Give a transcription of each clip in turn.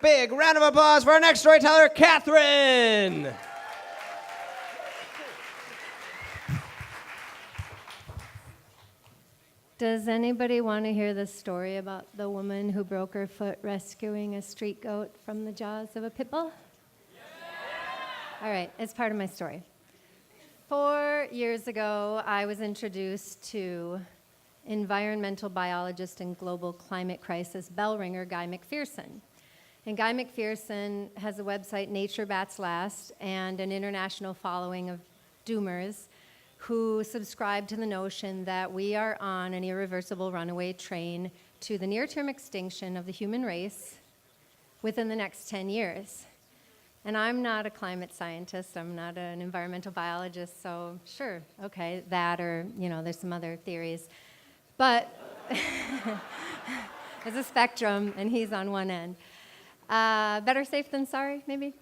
Big round of applause for our next storyteller, Catherine. Does anybody want to hear the story about the woman who broke her foot rescuing a street goat from the jaws of a pit bull? Yeah. All right, it's part of my story. 4 years ago, I was introduced to environmental biologist and global climate crisis bell ringer Guy McPherson. And Guy McPherson has a website, Nature Bats Last, and an international following of doomers who subscribe to the notion that we are on an irreversible runaway train to the near-term extinction of the human race within the next 10 years. And I'm not a climate scientist, I'm not an environmental biologist, so sure, okay, that or, there's some other theories. But there's a spectrum, and he's on one end. Better safe than sorry, maybe?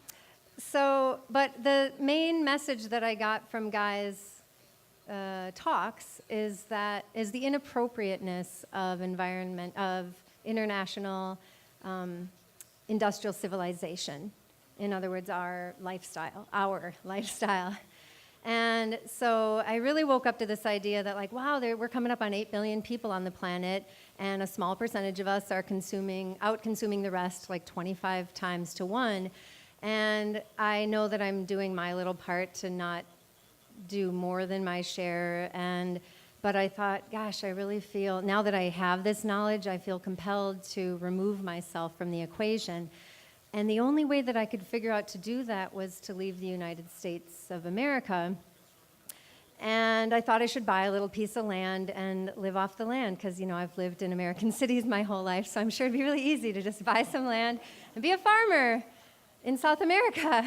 So, but the main message that I got from Guy's talks is the inappropriateness of international industrial civilization. In other words, our lifestyle. And so I really woke up to this idea that we're coming up on 8 billion people on the planet, and a small percentage of us are out-consuming the rest 25 times to 1. And I know that I'm doing my little part to not do more than my share, but I thought, gosh, I really feel, now that I have this knowledge, I feel compelled to remove myself from the equation. And the only way that I could figure out to do that was to leave the United States of America. And I thought I should buy a little piece of land and live off the land, because I've lived in American cities my whole life, so I'm sure it'd be really easy to just buy some land and be a farmer in South America.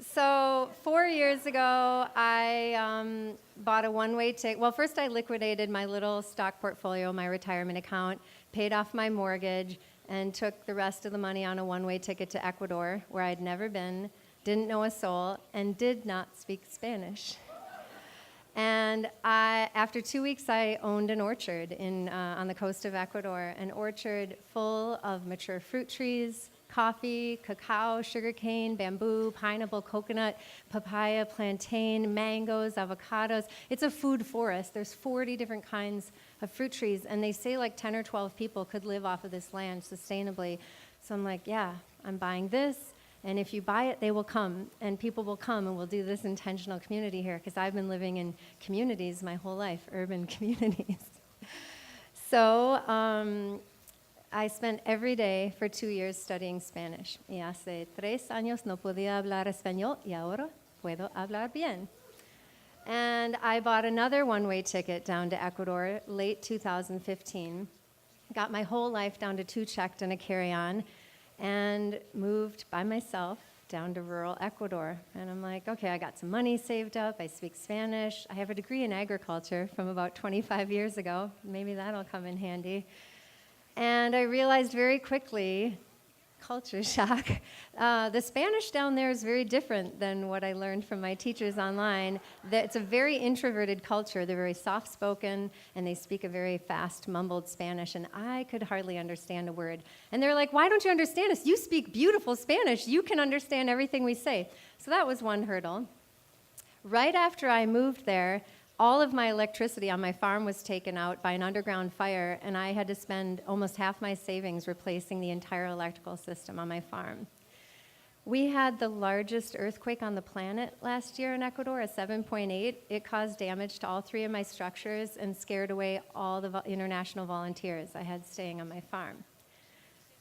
So 4 years ago, I bought a one-way ticket. Well, first I liquidated my little stock portfolio, my retirement account, paid off my mortgage, and took the rest of the money on a one-way ticket to Ecuador, where I'd never been, didn't know a soul, and did not speak Spanish. And after 2 weeks, I owned an orchard on the coast of Ecuador, an orchard full of mature fruit trees, coffee, cacao, sugarcane, bamboo, pineapple, coconut, papaya, plantain, mangoes, avocados. It's a food forest. There's 40 different kinds of fruit trees, and they say 10 or 12 people could live off of this land sustainably. So I'm like, yeah, I'm buying this, and if you buy it, they will come, and people will come, and we'll do this intentional community here, because I've been living in communities my whole life, urban communities. So I spent every day for 2 years studying Spanish. Y hace 3 años no podía hablar español, y ahora puedo hablar bien. And I bought another one-way ticket down to Ecuador late 2015, got my whole life down to 2 checked and a carry-on, and moved by myself down to rural Ecuador. And I'm like, okay, I got some money saved up, I speak Spanish, I have a degree in agriculture from about 25 years ago, maybe that'll come in handy. And I realized very quickly, culture shock, the Spanish down there is very different than what I learned from my teachers online. It's a very introverted culture. They're very soft-spoken, and they speak a very fast, mumbled Spanish, and I could hardly understand a word. And they're like, why don't you understand us? You speak beautiful Spanish. You can understand everything we say. So that was one hurdle. Right after I moved there, all of my electricity on my farm was taken out by an underground fire, and I had to spend almost half my savings replacing the entire electrical system on my farm. We had the largest earthquake on the planet last year in Ecuador, a 7.8. It caused damage to all 3 of my structures and scared away all the international volunteers I had staying on my farm.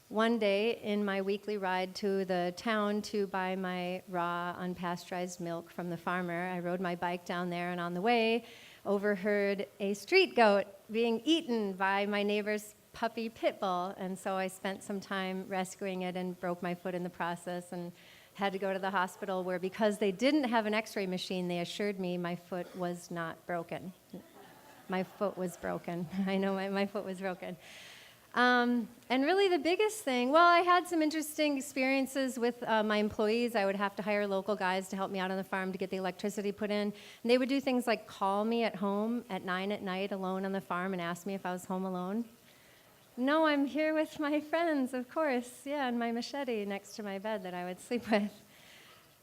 One day, in my weekly ride to the town to buy my raw, unpasteurized milk from the farmer, I rode my bike down there, and on the way, overheard a street goat being eaten by my neighbor's puppy pit bull. And so I spent some time rescuing it and broke my foot in the process and had to go to the hospital, where, because they didn't have an x-ray machine, they assured me my foot was not broken. My foot was broken. I know my foot was broken. And really the biggest thing, well, I had some interesting experiences with my employees. I would have to hire local guys to help me out on the farm to get the electricity put in. And they would do things like call me at home at 9 at night alone on the farm and ask me if I was home alone. No, I'm here with my friends, of course. Yeah, and my machete next to my bed that I would sleep with.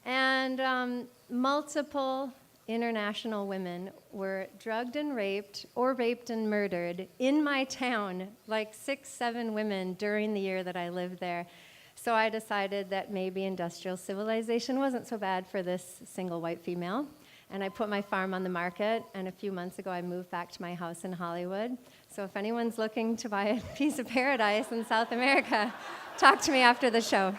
And multiple international women were drugged and raped, or raped and murdered in my town, like 6, 7 women during the year that I lived there. So I decided that maybe industrial civilization wasn't so bad for this single white female. And I put my farm on the market, and a few months ago I moved back to my house in Hollywood. So if anyone's looking to buy a piece of paradise in South America, talk to me after the show.